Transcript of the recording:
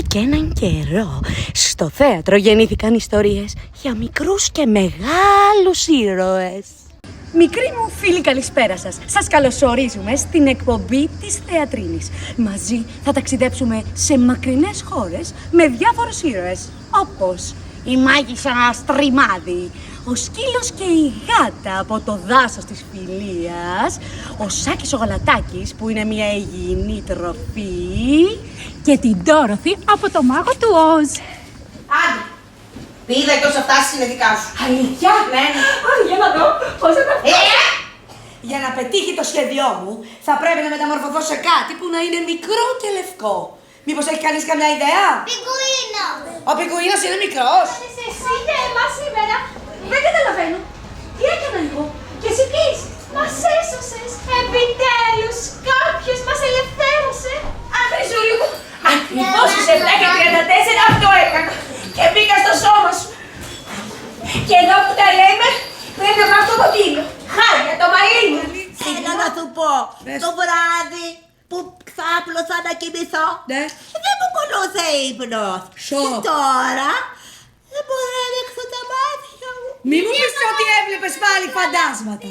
Και έναν καιρό στο θέατρο γεννήθηκαν ιστορίες για μικρούς και μεγάλους ήρωες. Μικροί μου φίλοι, καλησπέρα σας. Σας καλωσορίζουμε στην εκπομπή της Θεατρίνης. Μαζί θα ταξιδέψουμε σε μακρινές χώρες με διάφορους ήρωες, όπως η μάγισσα Στριμάδη, ο σκύλος και η γάτα από το δάσος της Φιλίας, ο Σάκης ο Γαλατάκης που είναι μια υγιεινή τροφή και την Ντόροθι από το μάγο του Οζ. Άντε, πήδα και όσα φτάσεις είναι δικά σου. Αλήθεια? Ναι. Για να δω πώς θα τα φτάσει. Για να πετύχει το σχέδιό μου θα πρέπει να μεταμορφωθώ σε κάτι που να είναι μικρό και λευκό. Μήπως έχει κανείς καμιά ιδέα? Πιγκουίνο! Ο πιγκουίνος είναι μικρός. Εσύ και εμάς σήμερα. Δεν καταλαβαίνω. Τι έκανα εγώ και εσύ τι είσαι? Μας έσωσες. Επιτέλους κάποιος μας ελευθέρωσε. Αχ, Χρυσούλη μου, ακριβώς στις 7 και 34 αυτό έκανα. Και μπήκα στο σώμα σου. Και εδώ που τα λέμε, πρέπει να πάω στο ποτήλιο. Χάρια, το μαλλί μου. Θέλω να σου πω, το βράδυ που ξάπλωσα να κοιμηθώ, δεν μου κολούσε ύπνος. Και τώρα δεν μπορώ να ανοίξω τα μάτια μου. Μη μου πεις ότι έβλεπες πάλι φαντάσματα.